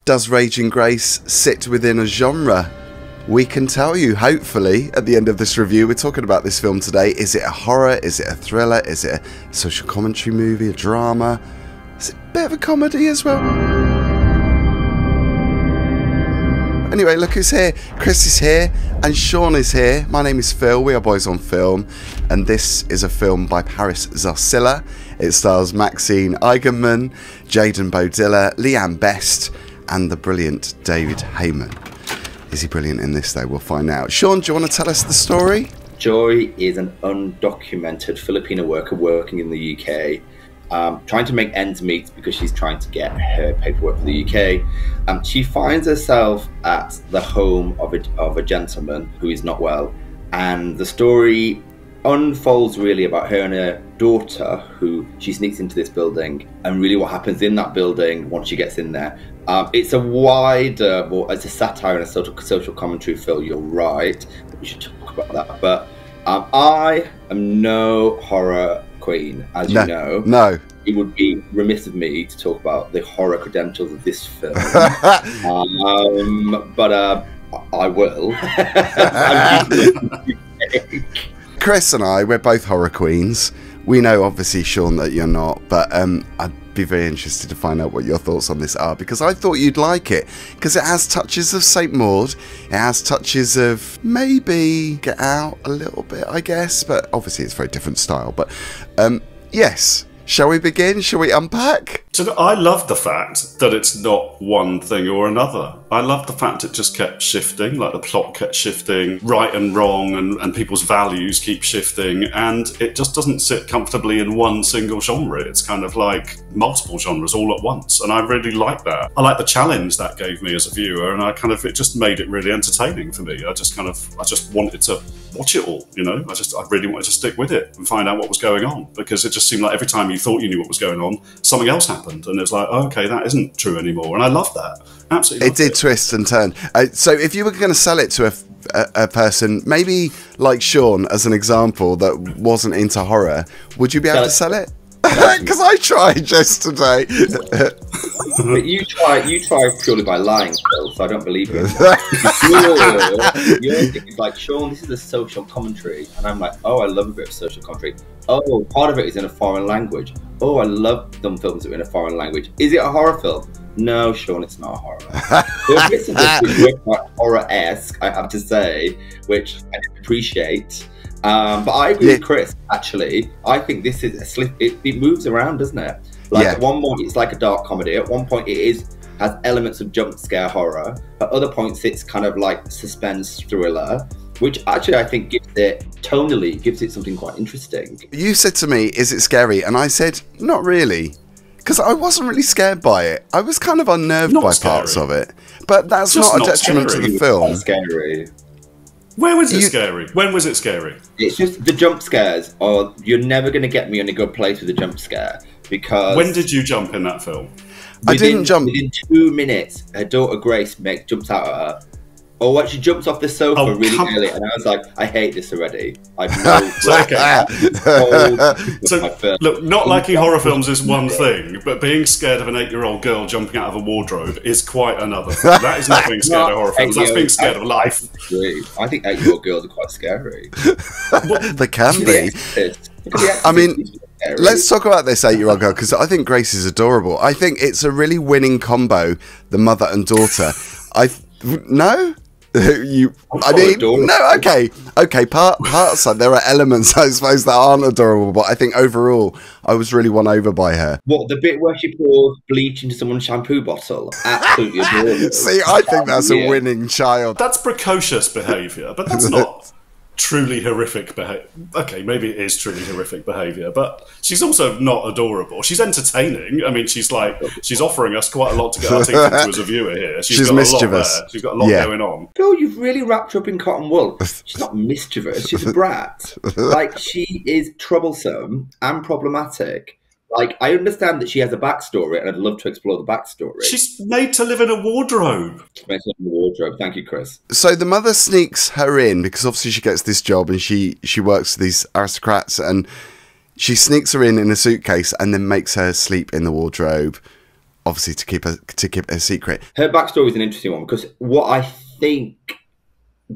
Does Raging Grace sit within a genre? We can tell you, hopefully, at the end of this review. We're talking about this film today. Is it a horror? Is it a thriller? Is it a social commentary movie? A drama? Is it a bit of a comedy as well? Anyway, look who's here. Chris is here and Sean is here. My name is Phil. We are Boys on Film. And this is a film by Paris Zarcilla. It stars Max Eigenmann, Jaden Bodilla, Leanne Best, and the brilliant David Hayman. Is he brilliant in this though? We'll find out. Sean, do you want to tell us the story? Joy is an undocumented Filipino worker working in the UK, trying to make ends meet because she's trying to get her paperwork for the UK. She finds herself at the home of a gentleman who is not well, and the story unfolds really about her and her daughter, who she sneaks into this building, and really what happens in that building once she gets in there. It's a wider, well, it's a satire and a social commentary film, you're right. We should talk about that. But I am no horror queen, as you know. No. It would be remiss of me to talk about the horror credentials of this film. But I will. Chris and I, we're both horror queens. We know, obviously, Sean, that you're not, but I'd be very interested to find out what your thoughts on this are, because I thought you'd like it, because it has touches of St. Maud, it has touches of maybe Get Out a little bit, I guess, but obviously it's a very different style. But yes, shall we begin? Shall we unpack? So I love the fact that it's not one thing or another. I love the fact it just kept shifting, like the plot kept shifting, right and wrong, and people's values keep shifting, and it just doesn't sit comfortably in one single genre. It's kind of like multiple genres all at once, and I really like that. I like the challenge that gave me as a viewer, and it just made it really entertaining for me. I just wanted to watch it all, you know? I really wanted to stick with it and find out what was going on, because it just seemed like every time you thought you knew what was going on, something else happened. And it's like, oh, okay, that isn't true anymore. And I love that. Absolutely. It did twist and turn. So if you were going to sell it to a person, maybe like Sean, as an example, that wasn't into horror, would you be able to sell it? Because I tried yesterday. But you try purely by lying, Phil, so I don't believe you. Your thing is like, Sean, this is a social commentary. And I'm like, oh, I love a bit of social commentary. Oh, part of it is in a foreign language. Oh, I love some films that are in a foreign language. Is it a horror film? No, Sean, it's not a horror. There's bits of this which are quite horror-esque, I have to say, which I appreciate. But I agree with Chris, actually. I think this is a slip. It moves around, doesn't it? Like at one point, it's like a dark comedy. At one point, has elements of jump scare horror. At other points, it's kind of like suspense thriller, which actually I think tonally gives it something quite interesting. You said to me, is it scary? And I said, not really. Because I wasn't really scared by it. I was kind of unnerved by parts of it. But that's not a detriment to the film. It's scary. Where was it scary? When was it scary? It's just the jump scares, or you're never going to get me in a good place with a jump scare, because... When did you jump in that film? I didn't jump. Within 2 minutes, her daughter Grace jumps out at her. Or when she jumps off the sofa really early, and I was like, I hate this already. I know. So, look, not liking horror films is one thing, but being scared of an 8-year-old girl jumping out of a wardrobe is quite another thing. That is not being scared of horror films, that's being scared of life. I think 8-year-old girls are quite scary. They can be. I mean, let's talk about this 8-year-old girl, because I think Grace is adorable. I think it's a really winning combo, the mother and daughter. No? Parts there are elements, I suppose, that aren't adorable, but I think overall I was really won over by her. What, the bit where she pours bleach into someone's shampoo bottle? Absolutely adorable. See, I think that's a winning child. That's precocious behaviour, but that's not truly horrific behaviour. Okay, maybe it is truly horrific behaviour, but she's also not adorable. She's entertaining. I mean, she's offering us quite a lot to get our teeth into as a a here. She's got mischievous. A lot there. She's got a lot going on. Phil, you've really wrapped her up in cotton wool. She's not mischievous. She's a brat. Like, she is troublesome and problematic. Like, I understand that she has a backstory, and I'd love to explore the backstory. She's made to live in a wardrobe. She's made to live in a wardrobe. Thank you, Chris. So the mother sneaks her in, because obviously she gets this job, and she works for these aristocrats, and she sneaks her in a suitcase and then makes her sleep in the wardrobe. obviously to keep a secret. Her backstory is an interesting one because what I think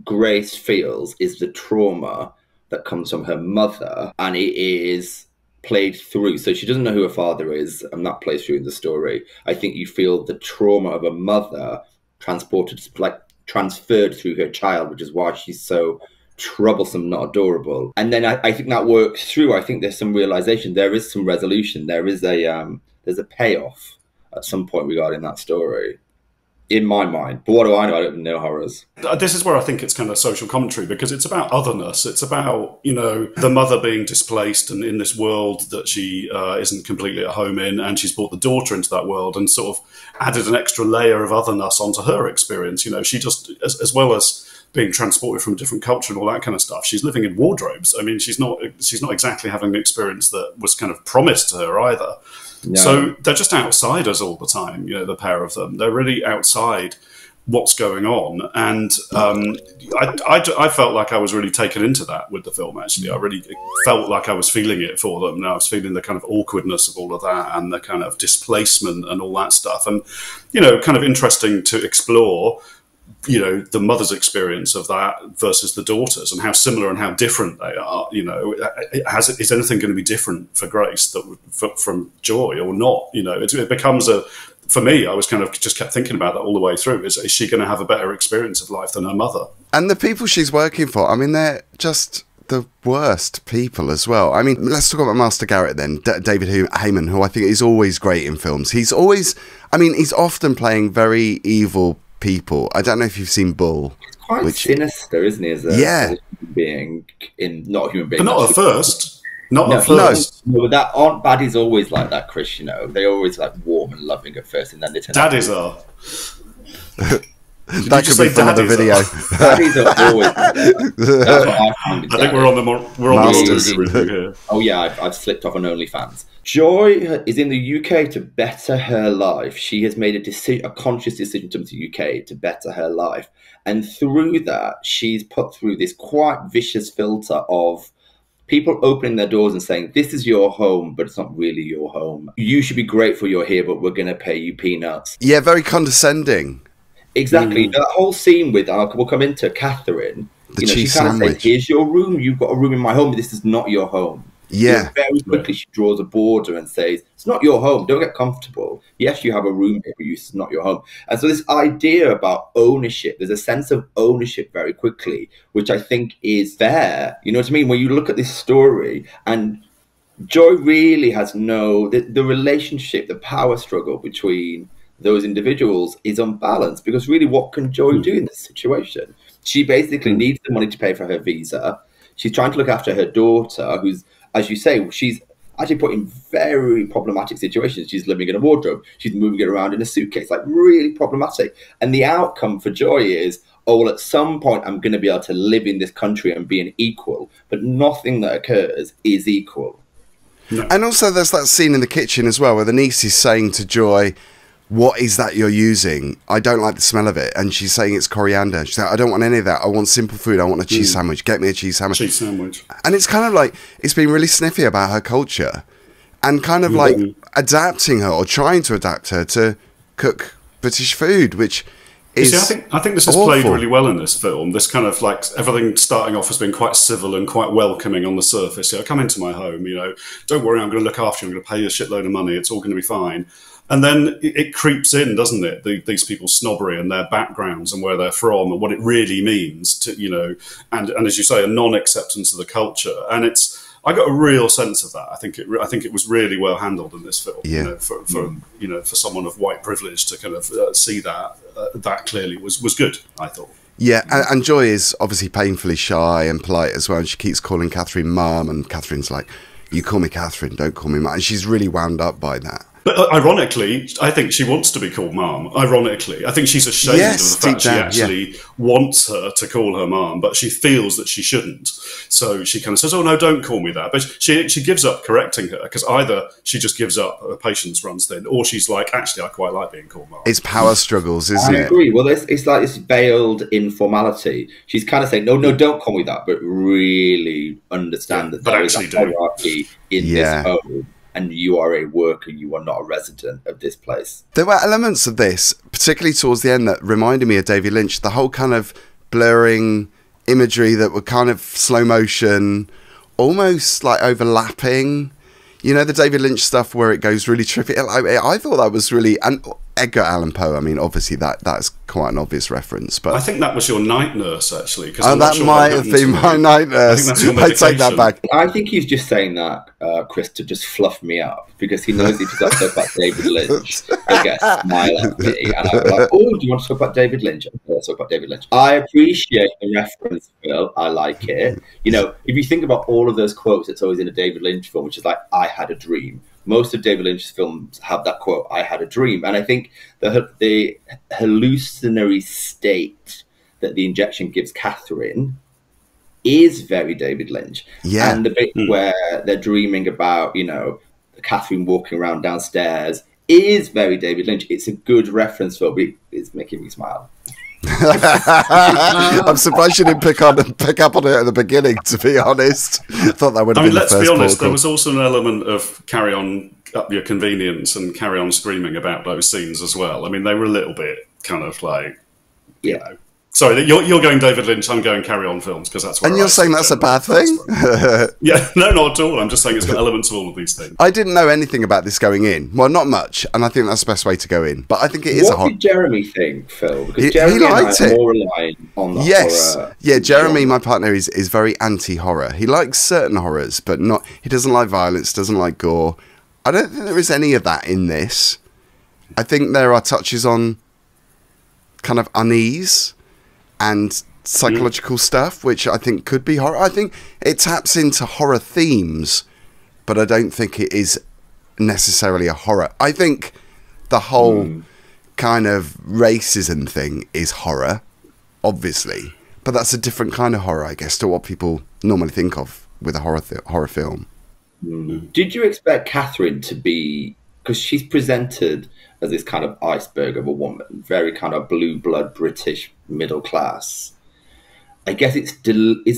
Grace feels is the trauma that comes from her mother, and it is played through. So she doesn't know who her father is, and that plays through in the story. I think you feel the trauma of a mother transferred through her child, which is why she's so troublesome, not adorable. And then I think that works through. I think there's some realization, there is some resolution, there's a payoff at some point regarding that story, in my mind. But what do I know? I don't know horrors. This is where I think it's kind of social commentary, because it's about otherness. It's about, you know, the mother being displaced and in this world that she isn't completely at home in, and she's brought the daughter into that world and sort of added an extra layer of otherness onto her experience. You know, she just, as well as being transported from a different culture and all that kind of stuff, she's living in wardrobes. I mean, she's not exactly having an experience that was kind of promised to her either. No. So they're just outsiders all the time, you know, the pair of them. They're really outside what's going on. And I felt like I was really taken into that with the film, actually. I really felt like I was feeling it for them. I was feeling the kind of awkwardness of all of that and the kind of displacement and all that stuff. And, you know, kind of interesting to explore, you know, the mother's experience of that versus the daughter's, and how similar and how different they are. You know, is anything going to be different for Grace from Joy or not? You know, it becomes for me, I was kind of just kept thinking about that all the way through. Is she going to have a better experience of life than her mother? And the people she's working for, I mean, they're just the worst people as well. I mean, let's talk about Master Garrett then, David Hayman, who I think is always great in films. He's always, I mean, he's often playing very evil people. I don't know if you've seen Bull. It's quite sinister, isn't he? As a human being, not a human being. But not at first. Not at first. No, that aren't baddies always like that, Chris? You know, they're always like warm and loving at first, and then they turn. Daddies are. That could be from another video. Daddies are always. That's what I find. I think we're on the Masters here. Oh yeah, I've slipped off on OnlyFans. Joy is in the UK to better her life. She has made a conscious decision to come to the UK to better her life. And through that, she's put through this quite vicious filter of people opening their doors and saying, this is your home, but it's not really your home. You should be grateful you're here, but we're going to pay you peanuts. Yeah, very condescending. Exactly. That whole scene with, we'll come into Catherine. The cheese sandwich. Says, here's your room. You've got a room in my home, but this is not your home. Yeah. Very quickly, she draws a border and says, it's not your home. Don't get comfortable. Yes, you have a room here, but it's not your home. And so this idea about ownership, there's a sense of ownership very quickly, which I think is fair. You know what I mean? When you look at this story, and Joy really has the relationship, the power struggle between those individuals is unbalanced, because really what can Joy do in this situation? She basically needs the money to pay for her visa. She's trying to look after her daughter, who's, as you say, she's actually put in very problematic situations. She's living in a wardrobe. She's moving it around in a suitcase, like really problematic. And the outcome for Joy is, oh, well, at some point I'm going to be able to live in this country and be an equal. But nothing that occurs is equal. No. And also there's that scene in the kitchen as well, where the niece is saying to Joy, what is that you're using? I don't like the smell of it. And she's saying it's coriander. She's like, I don't want any of that. I want simple food. I want a cheese sandwich. Get me a cheese sandwich. Cheese sandwich. And it's kind of like, it's been really sniffy about her culture and kind of like adapting her or trying to adapt her to cook British food, which is I think this is played really well in this film. This kind of like everything starting off has been quite civil and quite welcoming on the surface. You know, come into my home, you know, don't worry, I'm going to look after you. I'm going to pay you a shitload of money. It's all going to be fine. And then it creeps in, doesn't it? These people's snobbery and their backgrounds and where they're from and what it really means to, you know, and as you say, a non-acceptance of the culture. And I got a real sense of that. I think it was really well handled in this film. Yeah. You know, for someone of white privilege to kind of see that clearly was good, I thought. Yeah, and Joy is obviously painfully shy and polite as well. And she keeps calling Catherine Mum, and Catherine's like, you call me Catherine, don't call me Mum. And she's really wound up by that. But ironically, I think she wants to be called Mum. Ironically, I think she's ashamed of the fact she actually wants her to call her Mum, but she feels that she shouldn't. So she kind of says, "Oh no, don't call me that." But she gives up correcting her, because either she just gives up, her patience runs thin, or she's like, "Actually, I quite like being called Mum." It's power struggles, isn't it? I agree. Well, it's like this veiled informality. She's kind of saying, "No, don't call me that," but really understand that there is a hierarchy in this home. and you are a worker, you are not a resident of this place. There were elements of this, particularly towards the end, that reminded me of David Lynch. The whole kind of blurring imagery that were kind of slow motion, almost like overlapping. You know, the David Lynch stuff where it goes really trippy. I thought that was really... And Edgar Allan Poe, I mean, obviously that's quite an obvious reference. But I think that was your night nurse, actually. Oh, that might have been my night nurse. I take that back. I think he's just saying that, Chris, to just fluff me up, because he knows if he's up to talk about David Lynch, he'll get a smile at me. And I'll be like, oh, do you want to talk about David Lynch? Let's talk about David Lynch. I appreciate the reference, Phil. I like it. You know, if you think about all of those quotes, it's always in a David Lynch film, which is like, I had a dream. Most of David Lynch's films have that quote, I had a dream. And I think the hallucinatory state that the injection gives Catherine is very David Lynch. Yeah. And the bit where they're dreaming about, you know, Catherine walking around downstairs is very David Lynch. It's a good reference for it. It's making me smile. I'm surprised you didn't pick up on it at the beginning, to be honest. I thought that would have been the first. Let's be honest, there was also an element of carry on up your convenience and carry on screaming about those scenes as well. I mean, they were a little bit kind of like, you know. Sorry, you're going David Lynch, I'm going Carry On Films, because that's where And you're saying that's a bad thing? Yeah, no, not at all. I'm just saying it's got elements of all of these things. I didn't know anything about this going in. Well, not much, and I think that's the best way to go in. But I think it is What did Jeremy think, Phil? Because Jeremy liked it. More relying on the horror. Yeah, Jeremy, my partner, is very anti-horror. He likes certain horrors, but not. He doesn't like violence, doesn't like gore. I don't think there is any of that in this. I think there are touches on kind of unease and psychological stuff, which I think could be horror. I think it taps into horror themes, but I don't think it is necessarily a horror. I think the whole kind of racism thing is horror, obviously, but that's a different kind of horror, I guess, to what people normally think of with a horror film. Did you expect Catherine to be, because she's presented as this kind of iceberg of a woman, very kind of blue blood British middle class. I guess is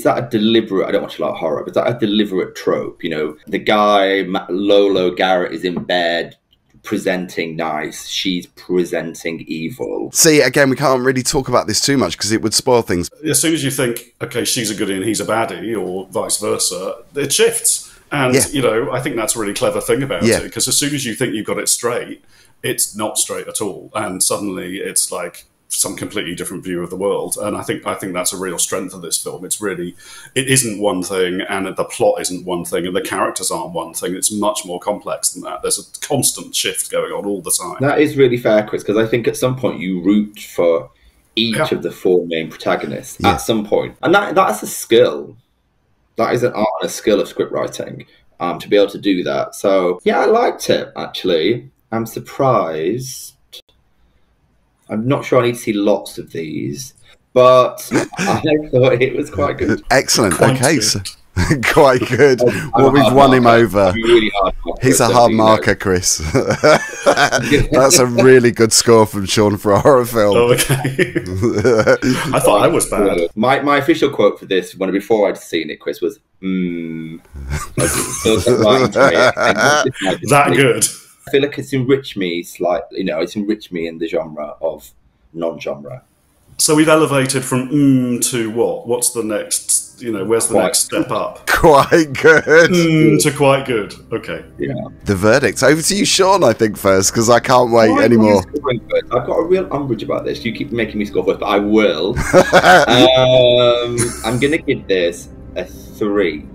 that a deliberate, I don't watch a lot of horror, but is that a deliberate trope? You know, the guy, Lolo Garrett, is in bed presenting nice, she's presenting evil. See, again, we can't really talk about this too much because it would spoil things. As soon as you think, okay, she's a goodie and he's a baddie, or vice versa, it shifts. And, you know, I think that's a really clever thing about it, because as soon as you think you've got it straight, it's not straight at all, and suddenly it's like some completely different view of the world. And I think that's a real strength of this film. It isn't one thing, and the plot isn't one thing, and the characters aren't one thing. It's much more complex than that. There's a constant shift going on all the time. That is really fair, Chris, because I think at some point you root for each of the four main protagonists at some point, and that's a skill. That is an art and a skill of script writing, to be able to do that. So yeah, I liked it actually. I'm surprised. I'm not sure I need to see lots of these, but I thought it was quite good. Excellent. So quite good. Well, we've won him over. Really He's a hard marker, Chris. That's a really good score from Sean for a horror film. Oh, okay. I thought I was bad. My official quote for this, before I'd seen it, Chris, was that good. I feel like it's enriched me slightly. You know, it's enriched me in the genre of non-genre. So we've elevated from to what? What's the next? You know, where's the next step up? Quite good. To quite good. Okay. Yeah. The verdict. Over to you, Sean, I think, first, because I can't wait anymore. I've got a real umbrage about this. You keep making me score first, but I will. I'm going to give this a 3.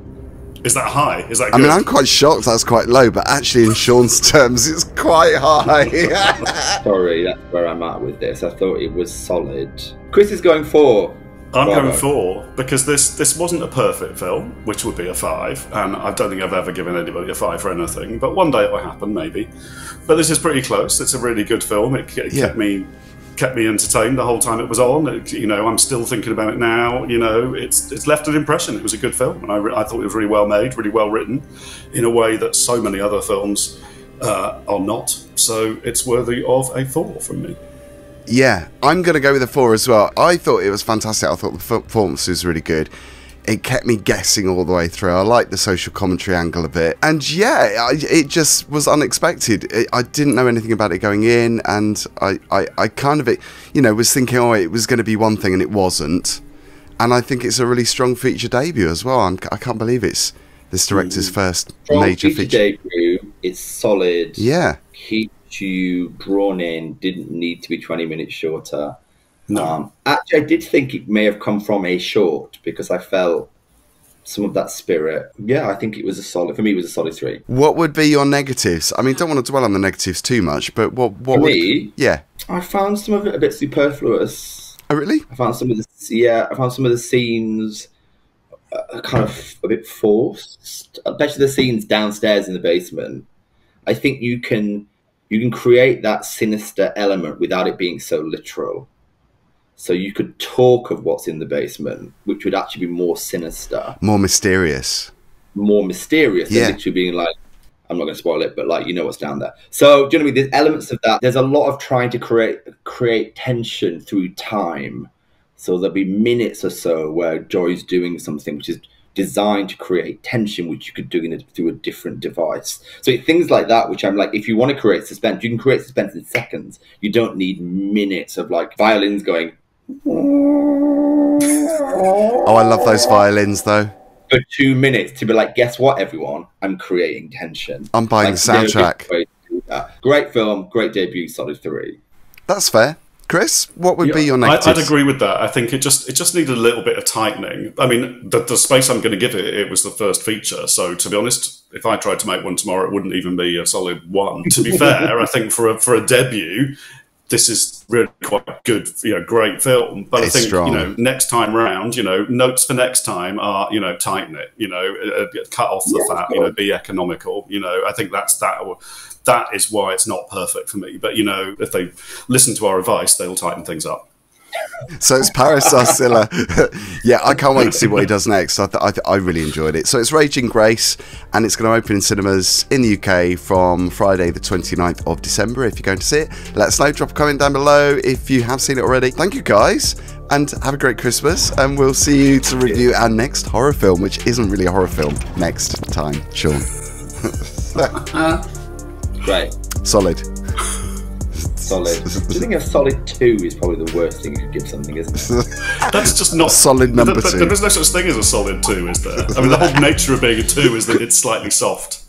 Is that high? Is that good? I mean, I'm quite shocked that's quite low, but actually in Sean's terms, it's quite high. Sorry, that's where I'm at with this. I thought it was solid. Chris is going 4. I'm going 4 because this wasn't a perfect film, which would be a 5, and I don't think I've ever given anybody a 5 for anything, but one day it will happen, maybe. But this is pretty close. It's a really good film. It kept me entertained the whole time it was on. You know, I'm still thinking about it now. You know, it's left an impression. It was a good film, and I thought it was really well made, really well written, in a way that so many other films are not. So it's worthy of a 4 from me. Yeah, I'm going to go with a 4 as well. I thought it was fantastic. I thought the performance was really good. It kept me guessing all the way through. I like the social commentary angle of it. And yeah, it just was unexpected. I didn't know anything about it going in, and I kind of, you know, was thinking, oh, it was going to be one thing, and it wasn't. And I think it's a really strong feature debut as well. I can't believe it's this director's first major feature debut. It's solid. Yeah. Keeps you drawn in. Didn't need to be 20 minutes shorter. No. Actually, I did think it may have come from a short, because I felt some of that spirit. Yeah, I think it was a solid, for me, it was a solid 3. What would be your negatives? I mean, don't want to dwell on the negatives too much, but what for would... me, yeah. I found some of it a bit superfluous. Oh, really? I found some of the scenes kind of a bit forced, especially the scenes downstairs in the basement. I think you can create that sinister element without it being so literal. So you could talk of what's in the basement, which would actually be more sinister. More mysterious. More mysterious than literally being like, I'm not going to spoil it, but like, you know what's down there. So, do you know what I mean? There's elements of that. There's a lot of trying to create tension through time. So there'll be minutes or so where Joy's doing something which is designed to create tension, which you could do through a different device. So things like that, which I'm like, if you want to create suspense, you can create suspense in seconds. You don't need minutes of like violins going. Oh, I love those violins though. For 2 minutes to be like, guess what, everyone? I'm creating tension. I'm buying the soundtrack. Great film, great debut, solid 3. That's fair. Chris, what would be your negatives? I'd agree with that. I think it just needed a little bit of tightening. I mean, the space I'm going to give it, it was the first feature. So to be honest, if I tried to make one tomorrow, it wouldn't even be a solid 1. To be fair, I think for a debut, this is really quite good, great film. But I think, strong. Next time round, notes for next time are, tighten it, cut off the fat, be economical. I think that is why it's not perfect for me. But, if they listen to our advice, they'll tighten things up. So it's Paris Zarcilla. Yeah, I can't wait to see what he does next. I really enjoyed it. So it's Raging Grace, and it's going to open in cinemas in the UK from Friday the 29th of December. If you're going to see it, let us know. Drop a comment down below if you have seen it already. Thank you guys, and have a great Christmas, and we'll see you to review our next horror film, which isn't really a horror film, next time. Sean. Great. Solid. Solid. Do you think a solid 2 is probably the worst thing you could give something, isn't it? That's just not solid number 2. There's no such thing as a solid 2, is there? I mean, the whole nature of being a 2 is that it's slightly soft.